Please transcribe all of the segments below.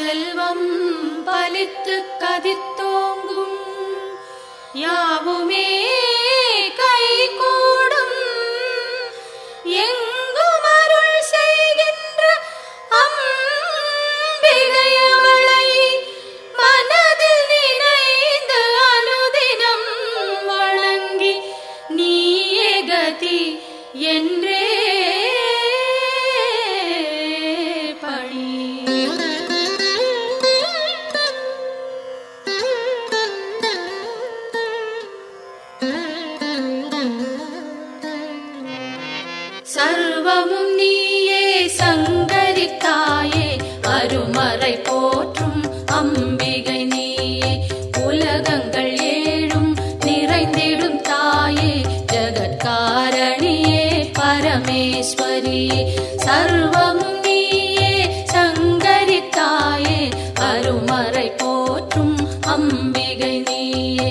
செல்வம் பலித்து கதித்தோங்கும் யாவுமே கைகூடும் எங்கும் அருள் செய்கின்ற அம்பிகையவளை மனதில் நினைந்து அனுதினம் வணங்கி நீயே கதி என்றே சர்வமும் நீயே சங்கரி தாயே அருமறை போற்றும் அம்பிகை நீயே உலகங்கள் ஏழும் நிறைந்திடும் தாயே ஜகத்காரணியே பரமேஸ்வரியே சர்வமும் நீயே சங்கரி தாயே அருமறை போற்றும் அம்பிகை நீயே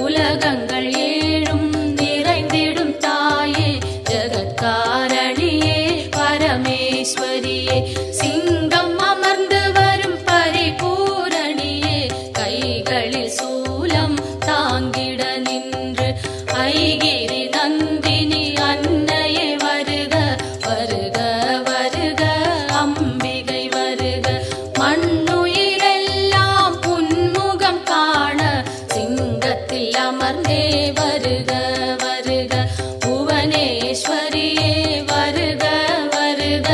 உலகங்கள் ஏழும் நிறைந்திடும் தாயே ஜகத்காரணியே பரமேஸ்வரியே சிங்கம் அமர்ந்து வரும் பரிபூரணியே கைகளில் சூலம் தாங்கிட நின்று ஐகிரி நந்தினி அன்னையே வருக வருக வருக அம்பிகை வருக மண்ணுயிரெல்லாம் புன்முகம் காண சிங்கத்தில் அமர்ந்தே வருக வருக புவனேஸ்வரியே வருக வருக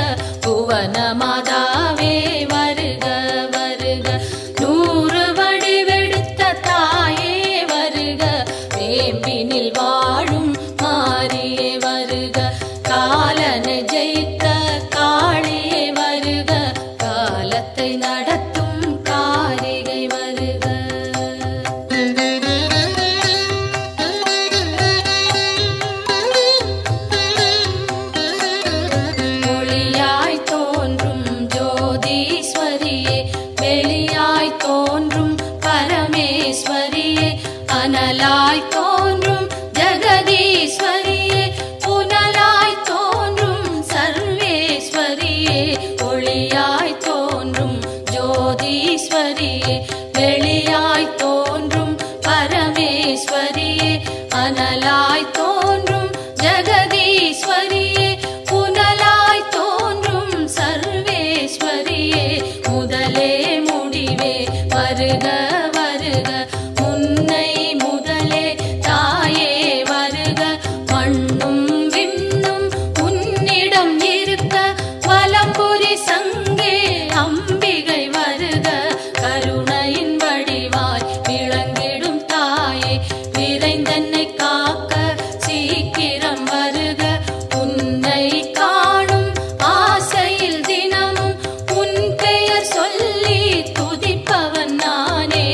புவனமாதாவே வருக வருக நூறு வடிவெடுத்த தாயே வருக வேம்பினில் வாழும் மாரியே வருக காலனை ஜெயித்த காளியே வருக காலத்தை நடத்தும் காரிகை வருக ஒளியாய் தோன்றும் ஜோதீஸ்வரியே வெளியாய் தோன்றும் பரமேஸ்வரியே அனலாய் தோன்றும் ஜெகதீஸ்வரியே புனலாய் தோன்றும் சர்வேஸ்வரியே ஒளியாய் தோன்றும் ஜோதீஸ்வரியே வெளியாய் தோன்றும் பரமேஸ்வரியே அனலாய் தோன்றும் ஜெகதீஸ்வரியே புனலாய் தோன்றும் சர்வேஸ்வரியே முதலே முடிவே வருக வருக முன்னை முதலே தாயே வருக மண்ணும் விண்ணும் உன்னிடம் இருக்க வலம்புரி சங்கே அம்பிகை வருக கருணையின் வடிவாய் விளங்கிடும் தாயே விரைந்தன்னை காக்க சீக்கிரம் வருக உன்னை காணும் ஆசையில் தினமும் உன் பெயர் சொல்லி துதிப்பவன் நானே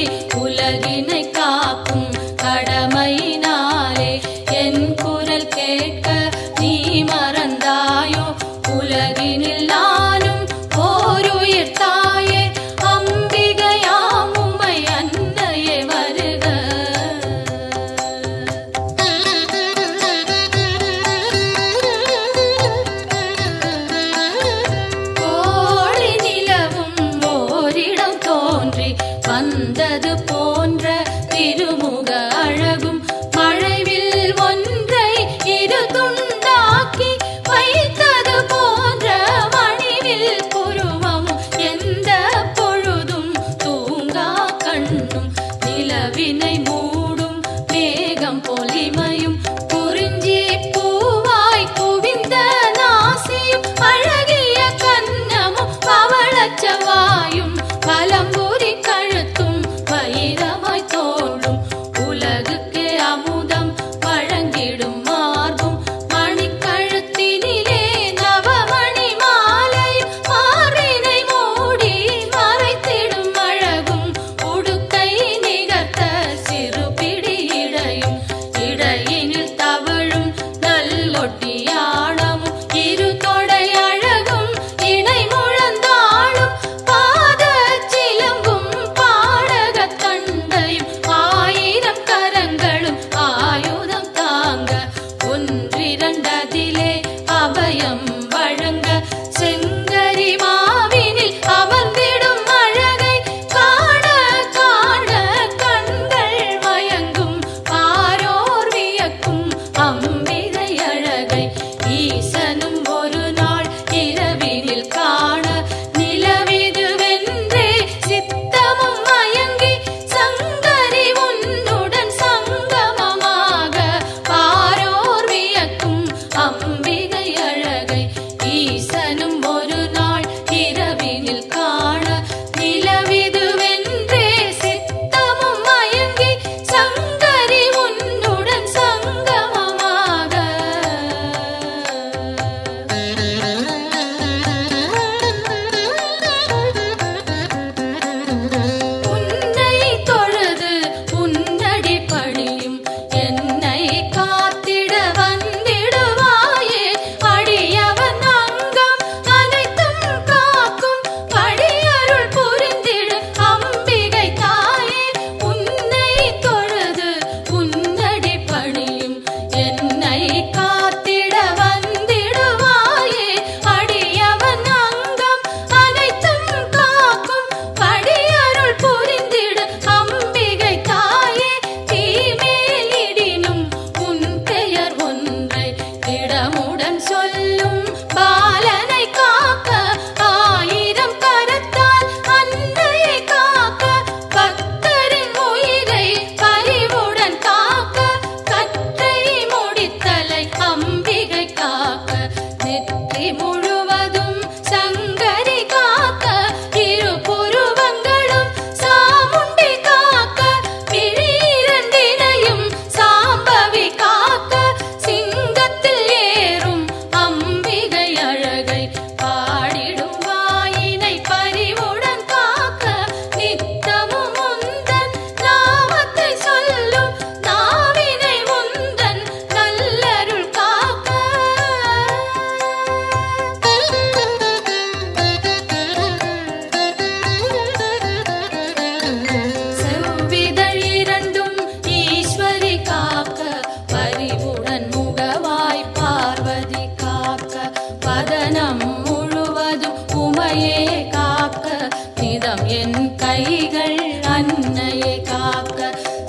நிதம் என் கைகள் அன்னையை காக்க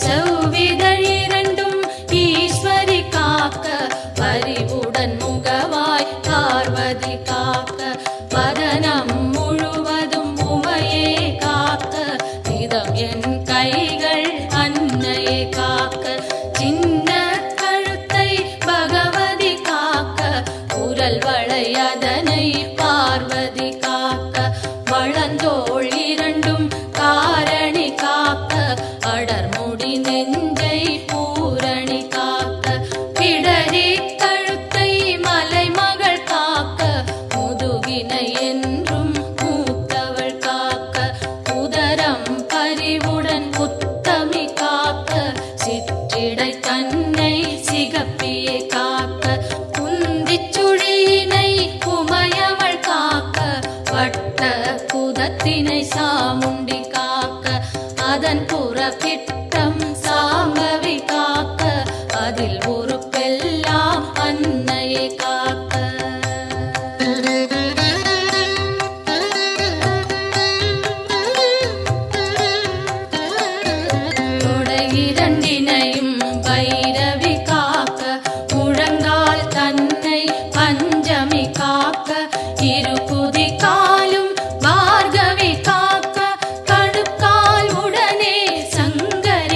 செவ்விதழ் இரண்டும் ஈஸ்வரி காக்க பரிவுடன் முகவாய் பார்வதி காக்க வதனம் முழுவதும் உமையே காக்க நிதம் என் கைகள் அன்னையை காக்க சின்ன கழுத்தை பகவதி காக்க குரல் வளை அதனை பார்வதி காக்க வளந்தோள் இரண்டும் காரணி காக்க அடர்முடி நெஞ்சை பூரணி காக்க பிடரி கழுத்தை மலைமகள் காக்க முதுகினை என்றும் மூத்தவள் காக்க உதரம் பரிவுடன் உத்தமி காக்க சிற்றிடை தன்னை சிகப்பியை காக்க குந்திச் சுழியினை உமையவள் காக்க வட்ட குதத்தினை சாமுண்டி காக்க அதன் புறப்பிட்டம் சாம்பவி காக்க அதில் ஒரு பெல்லாம் அன்னையை காக்க இரண்டினையும் பைரவி காக்க முழங்கால் தன்னை பஞ்சமி காக்க இருகுதி காலும் பார்கவி காக்க கடுக்கால் உடனே சங்கரி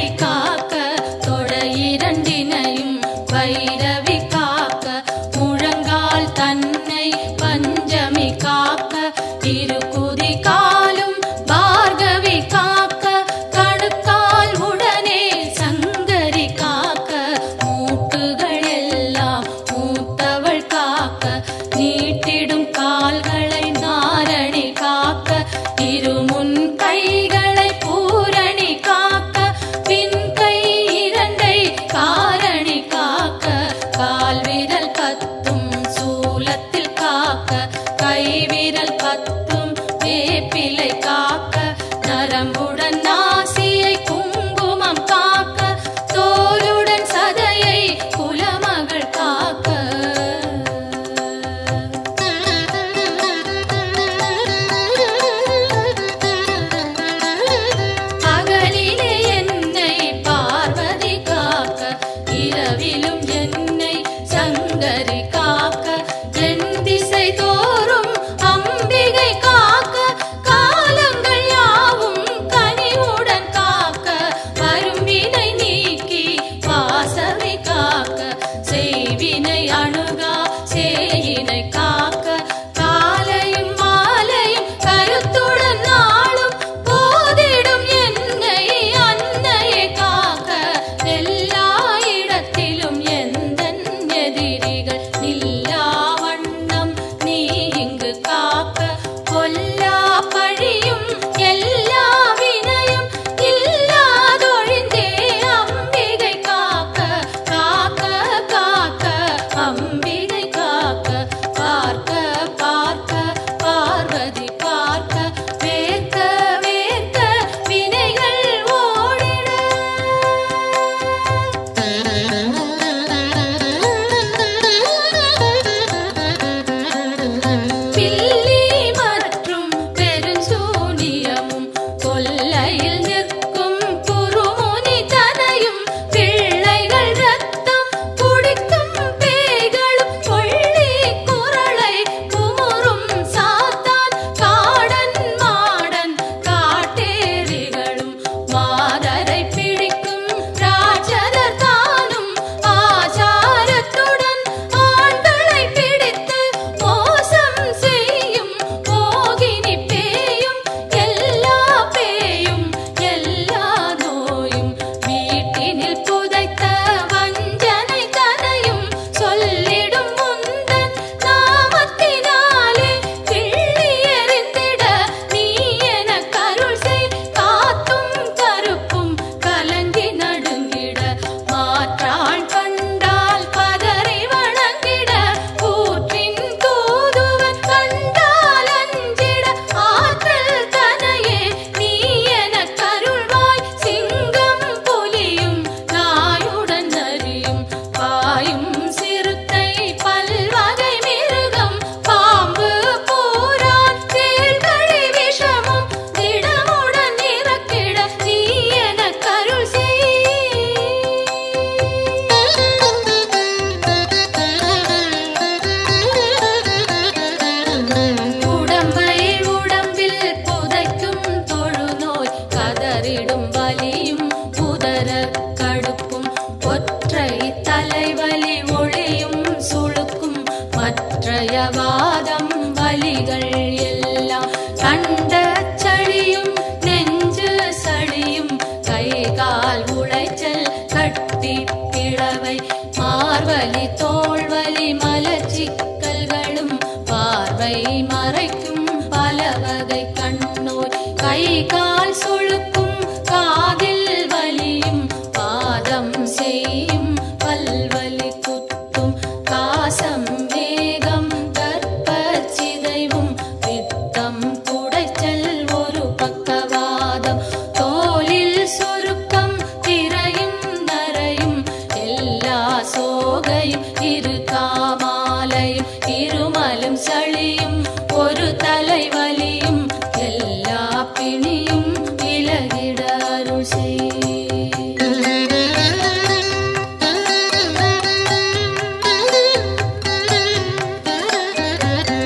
கை கால் சுளுக்கும் காதில் வலியும் பாதம் செய்யும் பல்வலி குத்தும் காசம் வேகம் கற்பச்சிதைவும் பித்தம் குடைச்சல் ஒரு பக்கவாதம் தோலில் சுருக்கம் திரையும் நரையும் எல்லா சோகையும் இரு காமாலையும் இருமலும் சளியும் ஒரு தலைவலியும் எல்லா பிணியும் விலகிட அருள் செய்.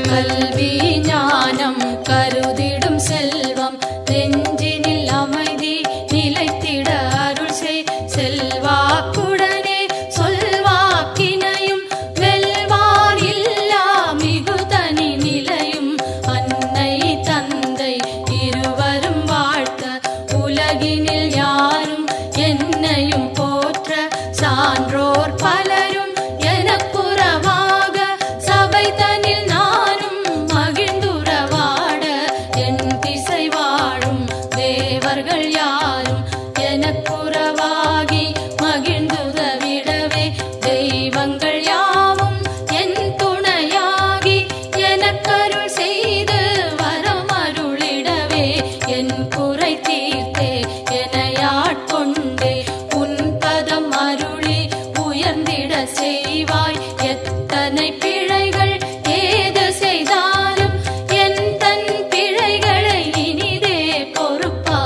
கல்வி ஞானம் கருதிடும் செல்வம் நெஞ்சினில் அமைதி நிலைத்திட அருள் செய். செல்வாக்குடனே சொல்வாக்கினையும் வெல்வார் இல்லா மிகுதனி நிலையும் அன்னை தந்தை இருவரும் வாழ்த்த உலகினில் யாரும் என்னையும் போற்ற சான்றோர் பலரும் எனக்குறவாக சபை தனில் நானும் மகிழ்ந்துறவாட என் திசை வாழும் தேவர்கள் யாரும் எனக்குறவாகி மகிழ்ந்துதவிடவே தெய்வங்கள் யாவும் என் துணையாகி எனக்கருள் செய்து வரமருளிடவே என் குறை தீர்த்தே எனையாட்கொண்டே உன் பதம் அருளி உயர்ந்திட செய்வாய். எத்தனை பிழைகள் ஏது செய்தாலும் என் தன் பிழைகளை இனிதே பொறுப்பாய்.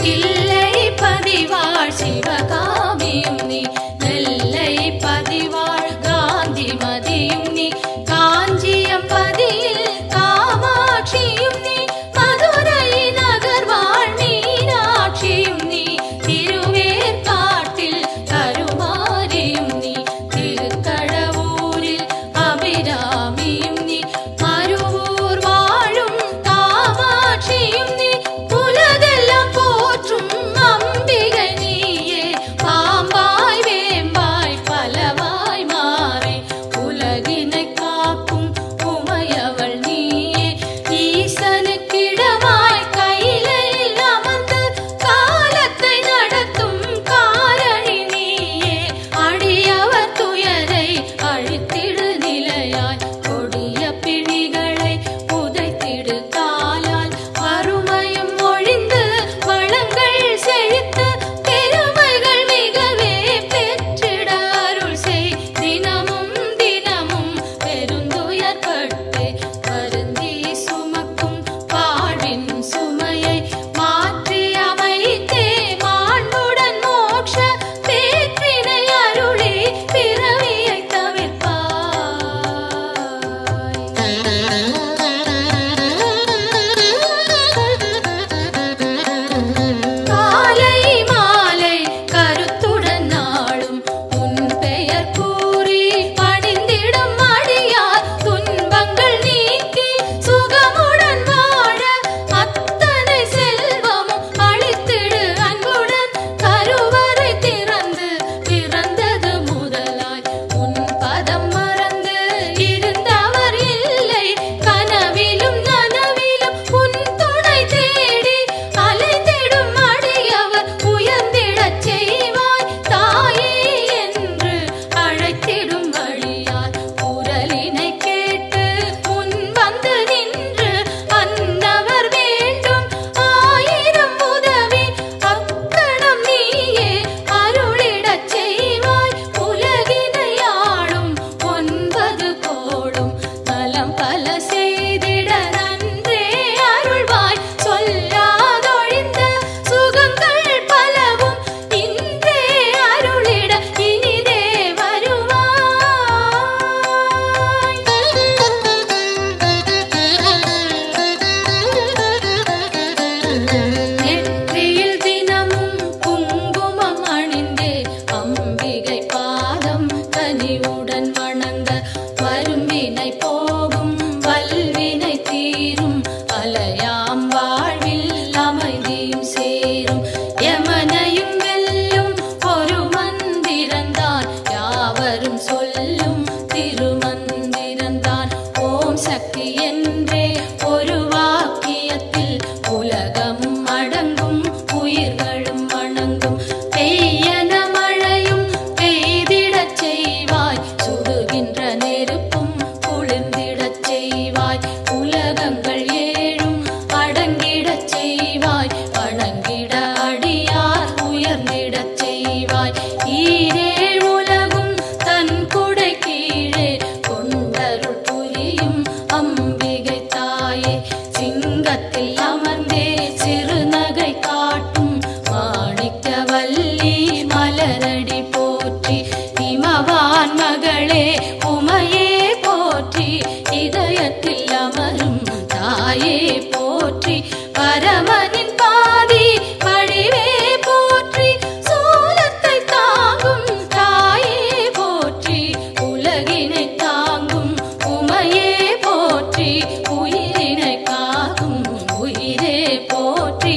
தில்லை பதிவாழ் சிவகாமியும் நீ நெல்லை பதிவாழ் காந்தி மதியும் நீ காஞ்சியம் பதியில் காமாட்சியும் நீ மதுரை நகர் வாழ் மீனாட்சியும் நீ திருவேற்காட்டில் கருமாரியும் நீ திருக்கடவூரில் அபிராமியும் நீ மருவூர் வாழும் காமாட்சியும் நீ உலகெல்லாம் போற்றும் அம்பிகை நீயே பாம்பாய் வேம்பாய் பலவாய் மாறி உலகினை காக்கும் உமையவள் நீயே ஈசனுக்கிடமாய் கையிலில் அமர்ந்து காலத்தை நடத்தும் காரணி நீயே அடியவர் துயரை அழித்திடு நிலையாய் கொடிய பிணிகளை புதைத்திடு காலால் வறுமையும் ஒழிந்து வளங்கள் செழித்து பெருமைகள் மிகவே பெற்றிட அருள் செய். தினமும் தினமும் பெருந்துயர்பட்டு வருந்தி சுமக்கும் வாழ்வின் சுமையை மாற்றி அமைத்தே மாண்புடன் மோட்ச பேற்றினை அருளி பிறவியை தவிர்ப்பாய். காலை மாலை கருத்துடன் நாளும் உன் பெயர் கூறி பணிந்திடும் அடியார் துன்பங்கள் நீக்கி சுகமுடன் வாழ அத்தனை செல்வமும் அளித்திடு அன்புடன் கருவறை திறந்து பிறந்தது முதலாய் உன் பதம் மறந்து இருந்தவர் இல்லை கனவிலும் நனவிலும் உன் துணை தேடி அலைந்திடும் அடியவர் உயர்ந்திடச் செய்வாய். தாயே என்று அழைத்திடும் வழியார் குரலினை கேட்டு முன் வந்து நின்று அன்னவர் வேண்டும் ஆயிரம் உதவி அக்கணம் நீயே அருளிடச் செய்வாய். உலகினை ஆளும் 9 கோளும் நலம் பல செய்திட நன்றே அருள்வாய். சொல்லாதொழிந்த சுகங்கள் பலவும் இன்றே அருளிட இனிதே வருவாய். நெற்றியில் தினமும் குங்குமம் அணிந்தே அம்பிகை பாதம் கனிவுடன் வணங்க வரும் வினை போகும் வல்வினை தீரும் அலையாம் வாழ்வில் அமைதியும் சேரும். யமனையும் வெல்லும் ஒரு மந்திரந்தான் யாவரும் சொல் சொல்லும் திருமந்திரந்தான் ஓம் சக்தி என்றே ஒரு வாக்கியத்தில் உலகமும் அடங்கும் உயிர்களும் வணங்கும். பெய்யன மழையும் பெய்திடச் செய்வாய், சுடுகின்ற நெருப்பும் குளிர்ந்திடச் செய்வாய், உலகங்கள் ஏழும் அடங்கிடச் செய்வாய், வணங்கிட அடியார் உயர்ந்திடச் செய்வாய். ஈரேழ் உலகும் தன் குடை கீழே கொண்டருள் புரியும் அம்பிகை தாயே, சிங்கத்தில் அமர்ந்தே சிறுநகை காட்டும் மாணிக்கவல்லி மலரடி போற்றி. இமவான் மகளே உமையே போற்றி, இதயத்தில் அமரும் தாயே போற்றி. பரமனின் பாதி வடிவே போற்றி, சூலத்தை தாங்கும் தாயே போற்றி, உலகினை தாங்கும் உமையே போற்றி, உயிரினை காக்கும் உயிரே போற்றி.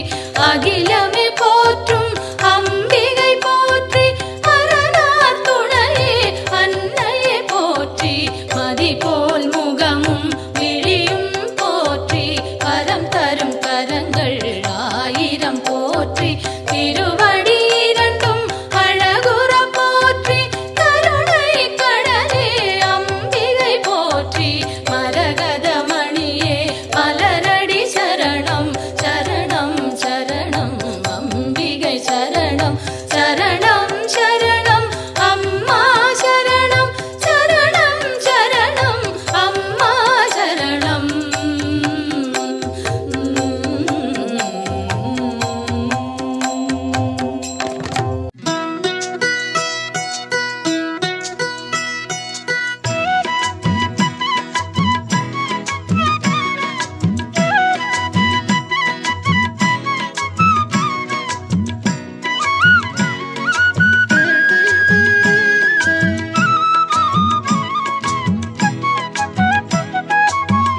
அகிலமே போற்றும் அம்பிகை போற்றி, அரணார் துணையே அன்னையே போற்றி. மதி போல் முகமும் விழியும் போற்றி, வரம் தரும் கரங்கள் ஆயிரம் போற்றி. திருவடி இரண்டும் அழகுற போற்றி, கருணை கடலே அம்பிகை போற்றி. மரகத மணியே மலரடி சரணம் சரணம் சரணம் அம்பிகை சரணம் சரணம் சரணம் அம்மா சரணம் சரணம் சரணம் அம்மா சரணம்.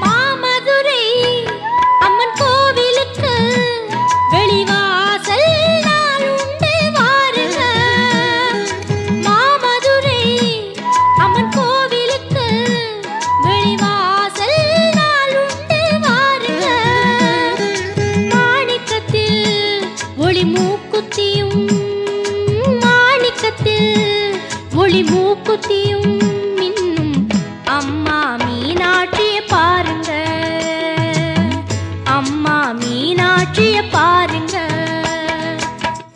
மாமதுரை அம்மன் கோவிலுக்கு வெளிவாசல் நாள் உண்டு வாருங்க. மாமதுரை அம்மன் கோவிலுக்கு வெளிவாசல் நாள் உண்டு வாருங்க. மாணிக்கத்தில் ஒளி மூக்குத்தியும் மாணிக்கத்தில் ஒளி மூக்குத்தியும் மின்னும் அம்மா மீனாட்சியை பாருங்க, அம்மா மீனாட்சியை பாருங்க.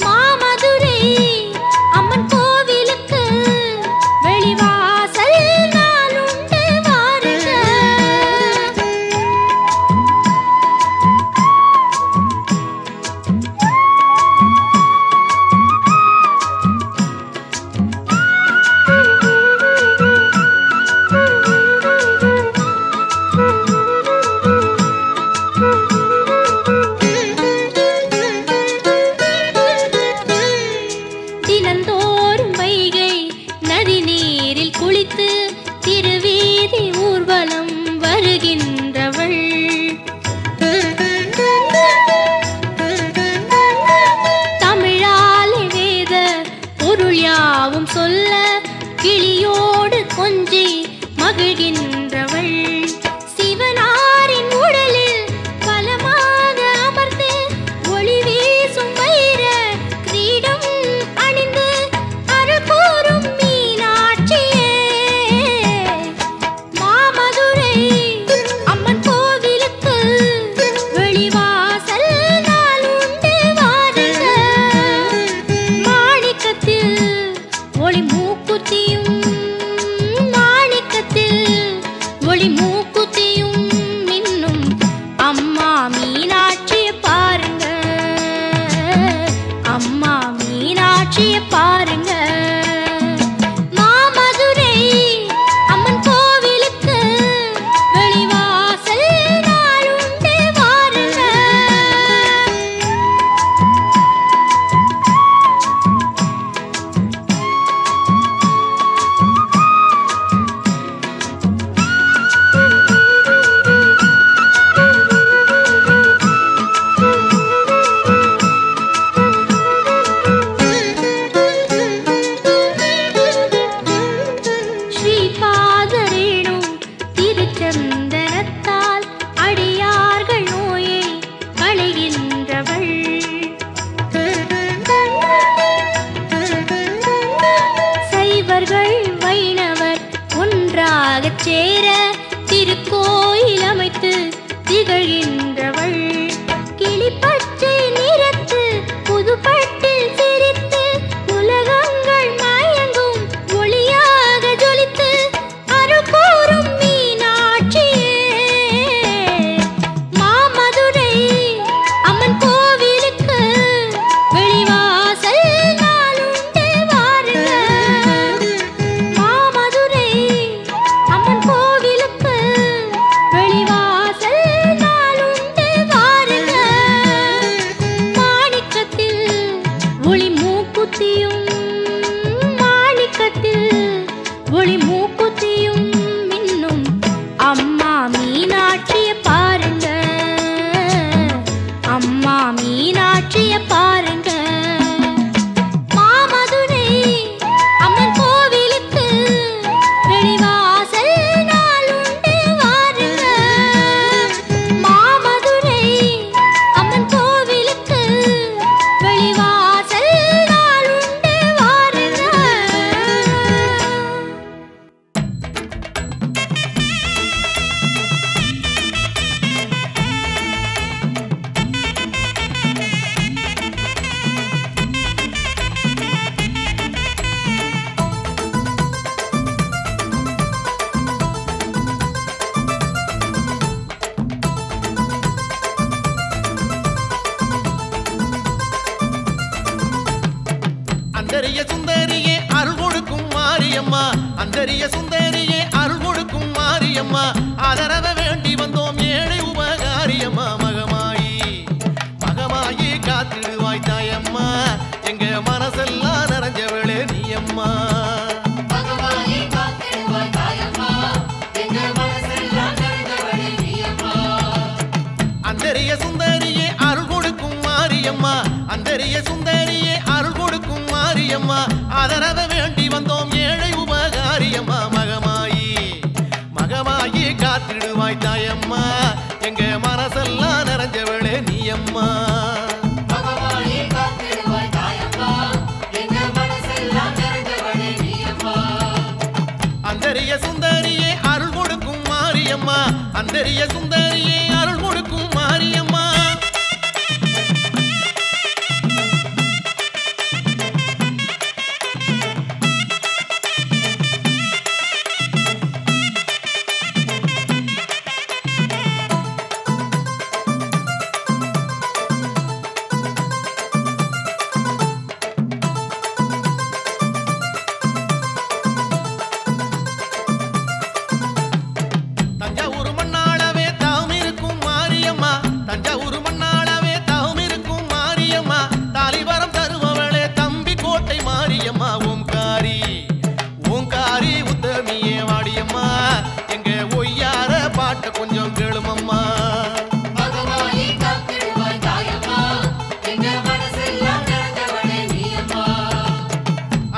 மாமதுரை அம்மன் கோவிலுக்கு வெளிவாசல் நாள் உண்டு வாருங்க. தினந்தோறும் வைகை நதி நீரில் குளித்து திருவீதி ஊர்வலம் வருகின்றவள். தமிழாலே வேத பொருள் யாவும் சொல்ல கிளியோடு கொஞ்சி மகிழ்கின்றவள். சிவனாரின் உடலில் பலமாக அமர்ந்து ஒளி வீசும் வைர கிரீடம் அணிந்து அருள் கூறும் மீனாட்சியே. மாமதுரை அம்மன் கோவிலுக்கு வெளிவாசல் நாள் உண்டு வாருங்க. மாணிக்கத்தில் ஒளி மூக்குத்தியும் மாணிக்கத்தில் சேர திருக்கோயில் அமைத்து திகழ்கின்றவள். கிளிப்பச்சை நிறத்து புதுப்பட்டில் சிரித்து உலகங்கள் மயங்கும் ஒளியாக ஜொலித்து அருள் கூறும் மீனாட்சியே. மாமதுரை அம்மன் கோவிலுக்கு வெளிவாசல் நாளுண்டு வாருங்க. மாமதுரை அம்மன் கோவிலுக்கு வெளிவாசல் நாளுண்டு வாருங்க. மாணிக்கத்தில் ஒளி மூக்குத்தியும் மாணிக்கத்தில் ஒளி மூக்குத்தியும் மின்னும் அம்மா மீனாட்சிய பாருங்க. அம்மா மீனாட்சிய பாருங்க. மாமதுரை அம்மன் கோவிலுக்கு வெளிவாசல் நாளுண்டு வாருங்க. மாமதுரை அம்மன் கோவிலுக்கு வெளிவாசல் நாளுண்டு வாருங்க. அந்தரிய சுந்தரியே அருள் கொடுக்கும் மாரியம்மா. அந்தரிய சுந்தரியே அருள் கொடுக்கும் மாரியம்மா. ஆதரவ வேண்டி வந்தோம் ஏழை உபகாரியம்மா. மகமாயி மகமாயி காத்திடுவாய் தாயம்மா. எங்க மனசெல்லாம் நிறைஞ்சவளே நீயம்மா. அந்தரிய சுந்தரியே அருள் கொடுக்கும் மாரியம்மா. அந்தரிய சுந்தரியே அருள் கொடுக்கும் மாரியம்மா. ஆதரவ வேண்டி வந்தோம் ஏழை உபகாரியம்மா. மகமாயி மகமாயி காத்திடுவாய் தாயம்மா. எங்க மனசெல்லாம் நிறைஞ்சவளே நீயம்மா. அந்தரிய சுந்தரியே அருள் கொடுக்கும் மாரியம்மா. அந்தரிய சுந்தரியே அருள் கொடுக்கும் மாரியம்மா. தஞ்சாவூர் மண்ணாளவே தாம் இருக்கும் மாரியம்மா. தஞ்சாவூர் மண்ணாளவே தாம் இருக்கும் மாரியம்மா. தாலிவரம் தருபவளே தம்பி கோட்டை மாரியம்மா. ஓம்காரி ஓங்காரி உத்தமியே வாடியம்மா. எங்க ஒய்யார பாட்ட கொஞ்சம் கேளுமம்மா.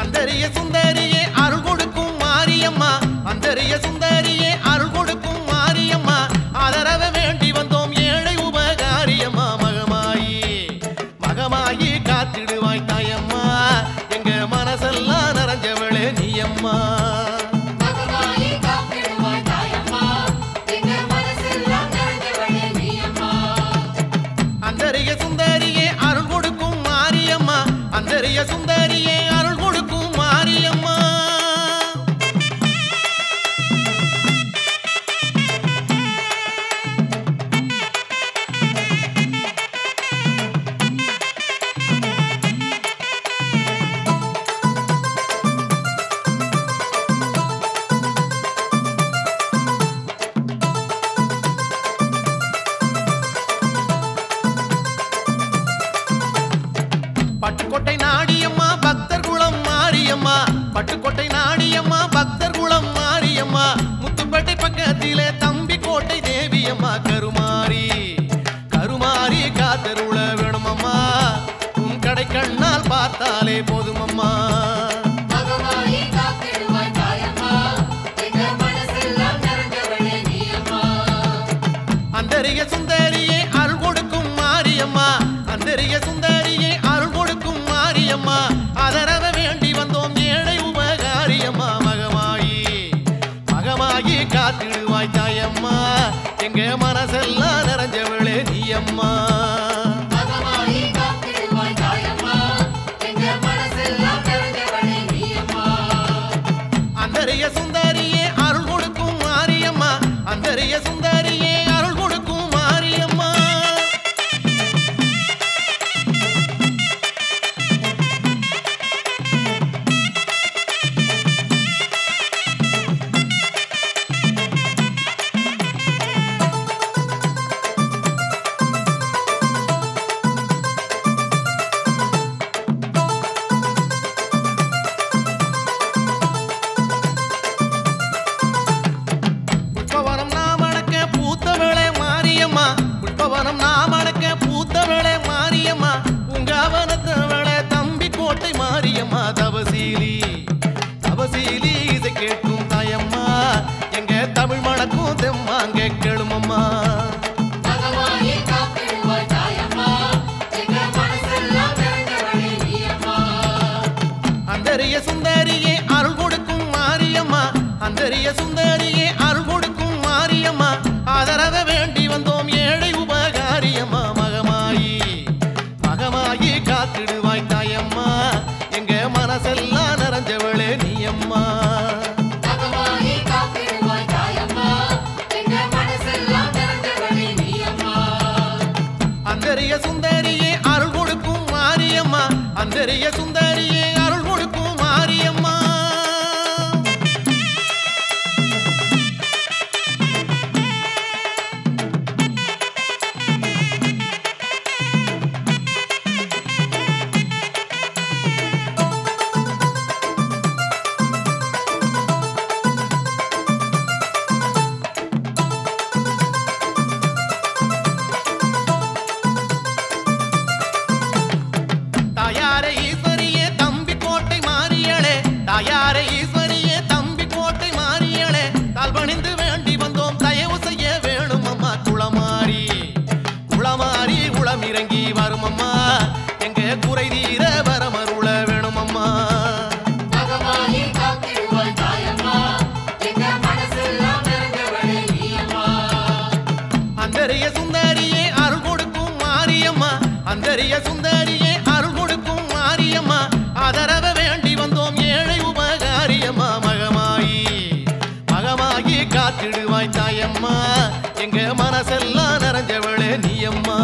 அந்தரிய சுந்தரியே அருள் கொடுக்கும் மாரியம்மா. அந்தரிய சுந்தரியே அருள் கொடுக்கும் மாரியம்மா. ஆதரவ வேண்டி வந்தோம் ஏழை உபகாரியம்மா. மகமாயி மகமாயி காத்திடுவாய் தாயம்மா. எங்க மனசெல்லாம் நிறைஞ்சவளே நீயம்மா. அந்தரிய சுந்தரியே அருள் கொடுக்கும் மாரியம்மா. அந்தரிய சுந்தரியே அருள் கொடுக்கும் மாரியம்மா. பட்டுக்கோட்டை நாடியம்மா பக்தர் குளம் மாரியம்மா. பட்டுக்கோட்டை நாடியம்மா பக்தர் குளம் மாரியம்மா. முத்துப்பேட்டை பக்கத்திலே தம்பி கோட்டை தேவியம்மா. கருமாரி கருமாரி காத்தருள வேணுமம்மா. உன் கடை கண்ணால் பார்த்தாலே போதுமம்மா. அந்தரிய சுந்தரியே அருள் கொடுக்கும் மாரியம்மா. அந்தரிய சுந்தரியே அருள் கொடுக்கும் மாரியம்மா. ஆதரவ வேண்டி வந்தோம் ஏழை உபகாரியம்மா. மகமாயி மகமாயி மகமாயி காத்திடுவாய் தாயம்மா எங்க மனசெல்லாம் நிறைஞ்சவளே நீயம்மா அந்தரிய சுந்தரியே அருள் கொடுக்கும் மாரியம்மா அந்தரிய சுந்தரியே அருள் கொடுக்கும் மாரியம்மா புஷ்பவனம் நாமணக்க பூத்தவளே மாரியம்மா பூங்காவனத்தவளே தம்பி கோட்டை மாரியம்மா தவசீலி தவசீலி இசை கேட்கும் தாயம்மா எங்க தமிழ் மணக்கும் தெம்மாங்க கேளுமம்மா அந்தரிய சுந்தரியே அருள் கொடுக்கும் மாரியம்மா அந்தரிய சுந்தரியே அருள் கொடுக்கும் மாரியம்மா ஆதரவ வேண்டி வந்தோம் ஏழை உபகாரியம்மா மகமாயி மகமாயி காத்திடுவாய் தாயம்மா எங்க மனசெல்லாம் நிறைஞ்சவளே நீயம்மா அந்தரிய சுந்தரியே அருள் கொடுக்கும் மாரியம்மா அந்தரிய சுந்தரியே அருள் கொடுக்கும் மாரியம்மா தாயாரே ஈஸ்வரியே தம்பி கோட்டை மாறியளே தாயாரே ஈஸ்வரியே தம்பி கோட்டை மாறியளே தாழ்பணிந்து வேண்டி வந்தோம் தயவு செய்ய வேணும் அம்மா குளமாரி குளமாரி குளம் இறங்கி வரும் அம்மா எங்க குறை தீர வரமருள வேணும் அம்மா அந்தரிய சுந்தரியே அருள் கொடுக்கும் மாரியம்மா அந்தரிய சுந்தரியே அருள் கொடுக்கும் மாரியம்மா ஆதரவ வேண்டி வந்தோம் ஏழை உபகாரியம்மா மகமாயி மகமாயி காத்திடுவாய் தாயம்மா எங்க மனசெல்லாம் நிறைஞ்சவளே நீயம்மா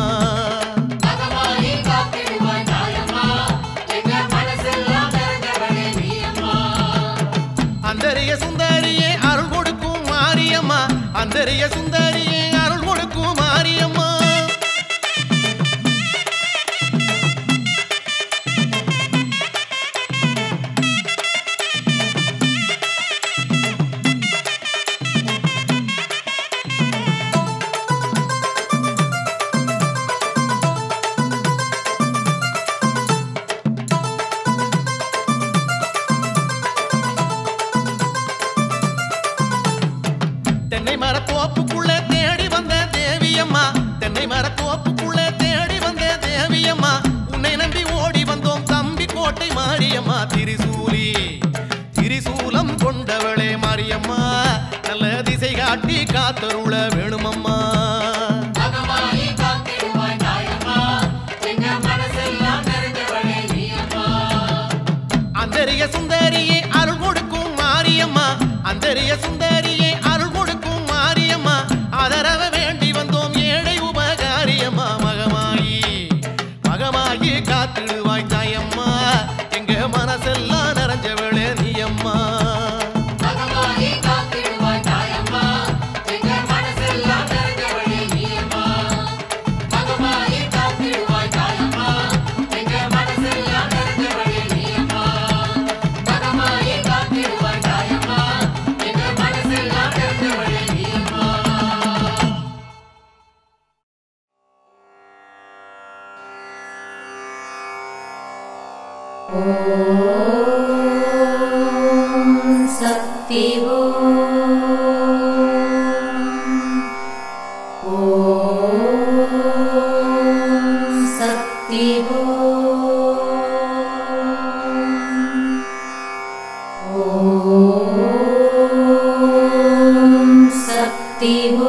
அந்தரிய சுந்தரியே அருள் கொடுக்கும் மாரியம்மா அந்தரிய சுந்தரியே அருள் கொடுக்கும் மாரியம்மா தென்னை மரத்தோப்புக்குள்ள தேடி வந்த தேவியம்மா தென்னை மரத்தோப்புக்குள்ள தேடி வந்த தேவியம்மா உன்னை நம்பி ஓடி வந்தோம் தம்பி கோட்டை மாரியம்மா திரிசூலி திரிசூலம் கொண்டவளே மாரியம்மா நல்ல திசை காட்டி காத்தருள வேணுமம்மா அந்தரிய சுந்தரியே அருள் கொடுக்கும் மாரியம்மா அந்தரிய சுந்தரியே அருள் கொடுக்கும் மாரியம்மா ஆதரவ வேண்டி வந்தோம் ஏழை உபகாரியம்மா மகமாயி மகமாயி காத்திடுவாய் தாயம்மா எங்க மனசெல்லாம் நிறைஞ்சவளே நீயம்மா மகமாயி காத்திடுவாய் தாயம்மா எங்க மனசெல்லாம் சக்தி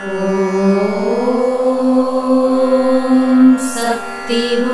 Om Sati